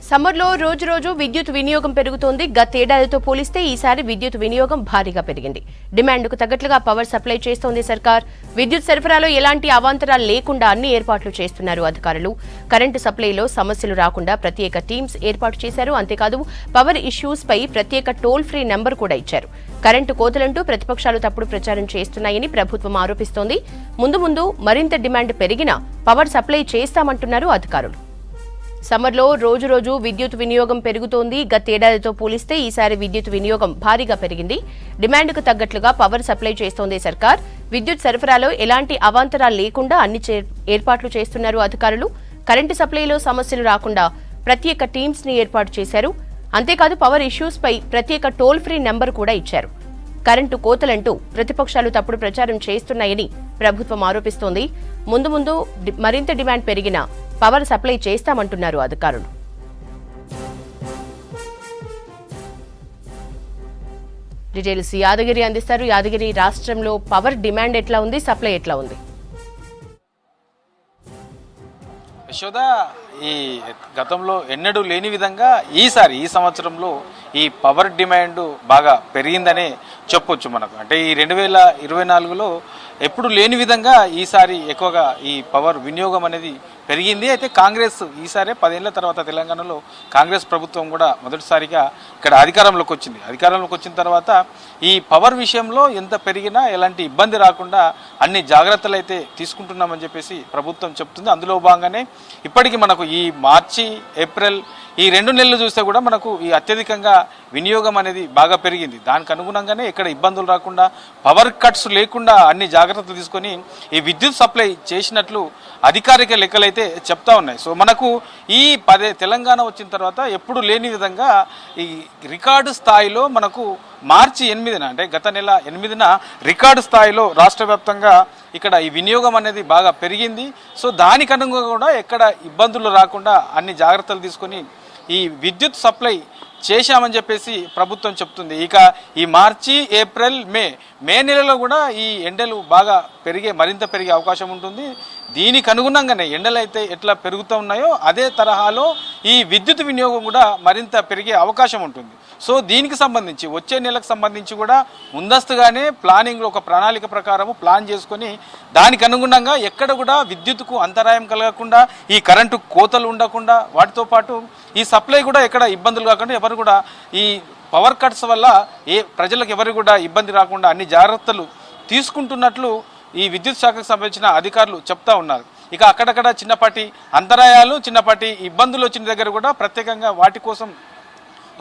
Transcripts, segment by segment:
సమ్మర్లో రోజు రోజు విద్యుత్ వినియోగం పెరుగుతోంది. గతేడాదితో పోలిస్తే ఈసారి విద్యుత్ వినియోగం భారీగా పెరిగింది. డిమాండ్కు తగ్గట్లుగా పవర్ సప్లై చేస్తోంది సర్కార్. విద్యుత్ సరఫరాలో ఎలాంటి అవాంతరాలు లేకుండా అన్ని ఏర్పాట్లు చేస్తున్నారు అధికారులు. కరెంటు సప్లైలో సమస్యలు రాకుండా ప్రత్యేక టీమ్స్ ఏర్పాటు చేశారు. అంతేకాదు పవర్ ఇష్యూస్ పై ప్రత్యేక టోల్ ఫ్రీ నెంబర్ కూడా ఇచ్చారు. కరెంటు కోతలంటూ ప్రతిపక్షాలు తప్పుడు ప్రచారం చేస్తున్నాయని ప్రభుత్వం ఆరోపిస్తోంది. ముందు మరింత డిమాండ్ పెరిగినా పవర్ సప్లై చేస్తామంటున్నారు అధికారులు. సమ్మర్లో రోజు రోజు విద్యుత్ వినియోగం పెరుగుతోంది. గతేడాదితో పోలిస్తే ఈసారి విద్యుత్ వినియోగం భారీగా పెరిగింది. డిమాండ్కు తగ్గట్లుగా పవర్ సప్లై చేస్తోంది సర్కార్. విద్యుత్ సరఫరాలో ఎలాంటి అవాంతరాలు లేకుండా అన్ని ఏర్పాట్లు చేస్తున్నారు అధికారులు. కరెంటు సప్లైలో సమస్యలు రాకుండా ప్రత్యేక టీమ్స్ ని ఏర్పాటు చేశారు. అంతేకాదు పవర్ ఇష్యూస్ పై ప్రత్యేక టోల్ ఫ్రీ నెంబర్ కూడా ఇచ్చారు. కరెంటు కోతలంటూ ప్రతిపక్షాలు తప్పుడు ప్రచారం చేస్తున్నాయని ప్రభుత్వం ఆరోపిస్తోంది. ముందు మరింత డిమాండ్ పెరిగినా పవర్ సప్లై చేస్తామంటున్నారు అధికారులు. డీటెయిల్స్ యాదగిరి అందిస్తారు. యాదగిరి, రాష్ట్రంలో పవర్ డిమాండ్ ఎట్లా ఉంది, సప్లై ఎట్లా ఉంది? యశోద, ఈ గతంలో ఎన్నడూ లేని విధంగా ఈసారి ఈ సంవత్సరంలో ఈ పవర్ డిమాండ్ బాగా పెరిగిందనే చెప్పొచ్చు మనకు. అంటే ఈ 2024లో ఎప్పుడు లేని విధంగా ఈసారి ఎక్కువగా ఈ పవర్ వినియోగం అనేది పెరిగింది. అయితే కాంగ్రెస్ ఈసారి 10 ఏళ్ల తర్వాత తెలంగాణలో కాంగ్రెస్ ప్రభుత్వం కూడా మొదటిసారిగా ఇక్కడ అధికారంలోకి వచ్చింది. అధికారంలోకి వచ్చిన తర్వాత ఈ పవర్ విషయంలో ఎంత పెరిగినా ఎలాంటి ఇబ్బంది రాకుండా అన్ని జాగ్రత్తలు అయితే తీసుకుంటున్నామని చెప్పేసి ప్రభుత్వం చెప్తుంది. అందులో భాగంగానే ఇప్పటికీ మనకు ఈ మార్చి, ఏప్రిల్ ఈ 2 నెలలు చూస్తే కూడా మనకు ఈ అత్యధికంగా వినియోగం అనేది బాగా పెరిగింది. దానికి అనుగుణంగానే ఎక్కడ ఇబ్బందులు రాకుండా, పవర్ కట్స్ లేకుండా అన్ని జాగ్రత్తలు తీసుకొని ఈ విద్యుత్ సప్లై చేసినట్లు అధికారిక లెక్కలైతే చెప్తా ఉన్నాయి. సో మనకు ఈ తెలంగాణ వచ్చిన తర్వాత ఎప్పుడు లేని విధంగా ఈ రికార్డు స్థాయిలో మనకు మార్చి 8న అంటే గత నెల 8న రికార్డు స్థాయిలో రాష్ట్ర వ్యాప్తంగా ఇక్కడ ఈ వినియోగం అనేది బాగా పెరిగింది. సో దానికి అనుగుణంగా కూడా ఎక్కడ ఇబ్బందులు రాకుండా అన్ని జాగ్రత్తలు తీసుకొని ఈ విద్యుత్ సప్లై చేశామని చెప్పేసి ప్రభుత్వం చెప్తుంది. ఇక ఈ మార్చి, ఏప్రిల్, మే నెలలో కూడా ఈ ఎండలు బాగా మరింత పెరిగే అవకాశం ఉంటుంది. దీనికి అనుగుణంగానే ఎండలు అయితే ఎట్లా పెరుగుతూ ఉన్నాయో అదే తరహాలో ఈ విద్యుత్ వినియోగం కూడా మరింత పెరిగే అవకాశం ఉంటుంది. సో దీనికి సంబంధించి వచ్చే నెలకు సంబంధించి కూడా ముందస్తుగానే ప్లానింగ్లో ఒక ప్రణాళిక ప్రకారము ప్లాన్ చేసుకొని దానికి అనుగుణంగా ఎక్కడ కూడా విద్యుత్కు అంతరాయం కలగకుండా, ఈ కరెంటు కోతలు ఉండకుండా, వాటితో పాటు ఈ సప్లై కూడా ఎక్కడ ఇబ్బందులు కాకుండా, ఎవరు కూడా ఈ పవర్ కట్స్ వల్ల ప్రజలకు ఎవరు కూడా ఇబ్బంది రాకుండా అన్ని జాగ్రత్తలు తీసుకుంటున్నట్లు ఈ విద్యుత్ శాఖకు సంబంధించిన అధికారులు చెప్తా ఉన్నారు. ఇక అక్కడక్కడ చిన్నపాటి అంతరాయాలు, చిన్నపాటి ఇబ్బందులు వచ్చిన దగ్గర కూడా ప్రత్యేకంగా వాటి కోసం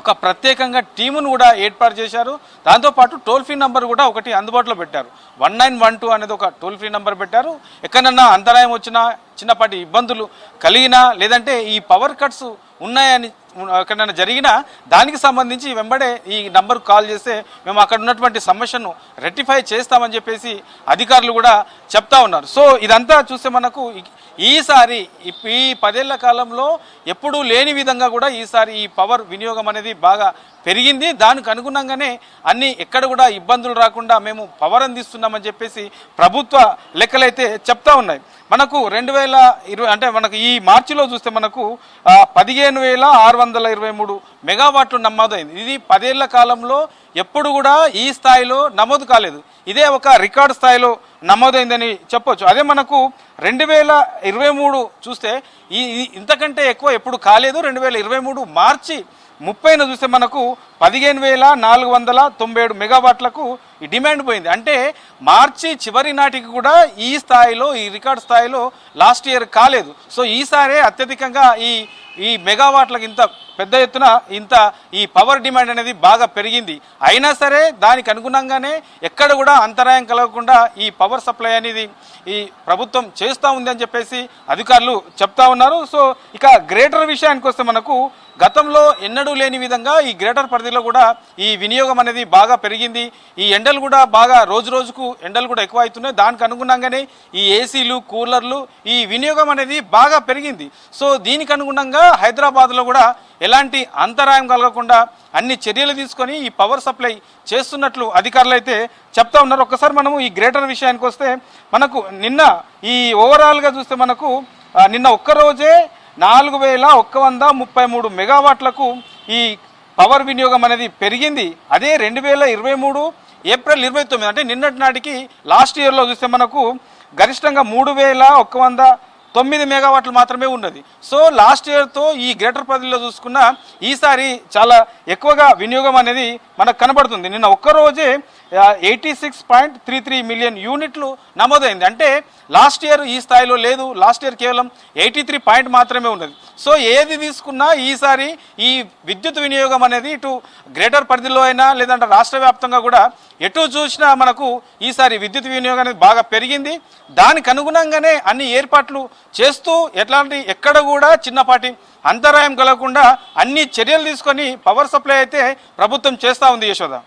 ఒక ప్రత్యేకంగా టీమును కూడా ఏర్పాటు చేశారు. దాంతోపాటు టోల్ ఫ్రీ నెంబర్ కూడా ఒకటి అందుబాటులో పెట్టారు. 1912 అనేది ఒక టోల్ ఫ్రీ నెంబర్ పెట్టారు. ఎక్కడన్నా అంతరాయం వచ్చినా, చిన్నపాటి ఇబ్బందులు కలిగినా, లేదంటే ఈ పవర్ కట్స్ ఉన్నాయని ఎక్కడైనా జరిగినా దానికి సంబంధించి వెంబడే ఈ నంబర్ కాల్ చేస్తే మేము అక్కడ ఉన్నటువంటి సమస్యను రెక్టిఫై చేస్తామని చెప్పేసి అధికారులు కూడా చెప్తా ఉన్నారు. సో ఇదంతా చూస్తే మనకు ఈసారి ఈ 10 ఏళ్ల కాలంలో ఎప్పుడూ లేని విధంగా కూడా ఈసారి ఈ పవర్ వినియోగం అనేది బాగా పెరిగింది. దానికి అనుగుణంగానే అన్ని ఎక్కడ కూడా ఇబ్బందులు రాకుండా మేము పవర్ అందిస్తున్నామని చెప్పేసి ప్రభుత్వ లెక్కలైతే చెప్తా ఉన్నాయి. మనకు 2020 అంటే మనకు ఈ మార్చిలో చూస్తే మనకు 15,623 మెగావాట్లు నమోదైంది. ఇది 10 ఏళ్ల కాలంలో ఎప్పుడు కూడా ఈ స్థాయిలో నమోదు కాలేదు. ఇదే ఒక రికార్డు స్థాయిలో నమోదైందని చెప్పొచ్చు. అదే మనకు 2023 చూస్తే ఇంతకంటే ఎక్కువ ఎప్పుడు కాలేదు. 2023 మార్చి 30న చూస్తే మనకు 15,497 మెగావాట్లకు ఈ డిమాండ్ పోయింది. అంటే మార్చి చివరి నాటికి కూడా ఈ స్థాయిలో, ఈ రికార్డ్ స్థాయిలో లాస్ట్ ఇయర్ కాలేదు. సో ఈసారి అత్యధికంగా ఈ మెగావాట్లకు ఇంత పెద్ద ఎత్తున ఈ పవర్ డిమాండ్ అనేది బాగా పెరిగింది. అయినా సరే దానికి అనుగుణంగానే ఎక్కడ కూడా అంతరాయం కలగకుండా ఈ పవర్ సప్లై అనేది ఈ ప్రభుత్వం చేస్తూ ఉంది అని చెప్పేసి అధికారులు చెప్తా ఉన్నారు. సో ఇక గ్రేటర్ విషయానికి వస్తే మనకు గతంలో ఎన్నడూ లేని విధంగా ఈ గ్రేటర్ పరిధిలో కూడా ఈ వినియోగం అనేది బాగా పెరిగింది. ఈ ఎండలు కూడా బాగా రోజు రోజుకు ఎండలు కూడా ఎక్కువ అవుతున్నాయి. దానికి అనుగుణంగానే ఈ ఏసీలు, కూలర్లు ఈ వినియోగం అనేది బాగా పెరిగింది. సో దీనికి అనుగుణంగా హైదరాబాద్లో కూడా ఎలాంటి అంతరాయం కలగకుండా అన్ని చర్యలు తీసుకొని ఈ పవర్ సప్లై చేస్తున్నట్లు అధికారులు అయితే చెప్తా ఉన్నారు. ఒక్కసారి మనము ఈ గ్రేటర్ విషయానికి వస్తే మనకు నిన్న ఈ ఓవరాల్గా చూస్తే మనకు నిన్న ఒక్కరోజే 4133 మెగావాట్లకు ఈ పవర్ వినియోగం అనేది పెరిగింది. అదే 2023 ఏప్రిల్ 29 అంటే నిన్నటి నాటికి లాస్ట్ ఇయర్లో చూస్తే మనకు గరిష్టంగా 3109 మెగావాట్లు మాత్రమే ఉన్నది. సో లాస్ట్ ఇయర్తో ఈ గ్రేటర్ పరిధిలో చూసుకున్న ఈసారి చాలా ఎక్కువగా వినియోగం అనేది మనకు కనబడుతుంది. నిన్న ఒక్కరోజే 86.33 మిలియన్ యూనిట్లు నమోదైంది. అంటే లాస్ట్ ఇయర్ ఈ స్థాయిలో లేదు. లాస్ట్ ఇయర్ కేవలం 83 పాయింట్ మాత్రమే ఉన్నది. సో ఏది తీసుకున్నా ఈసారి ఈ విద్యుత్ వినియోగం అనేది ఇటు గ్రేటర్ పరిధిలో అయినా లేదంటే రాష్ట్ర వ్యాప్తంగా కూడా ఎటు చూసినా మనకు ఈసారి విద్యుత్ వినియోగం అనేది బాగా పెరిగింది. దానికి అనుగుణంగానే అన్ని ఏర్పాట్లు చేస్తూ ఎక్కడ కూడా చిన్నపాటి అంతరాయం కలగకుండా అన్ని చర్యలు తీసుకొని పవర్ సప్లై అయితే ప్రభుత్వం చేస్తూ ఉంది యశోద.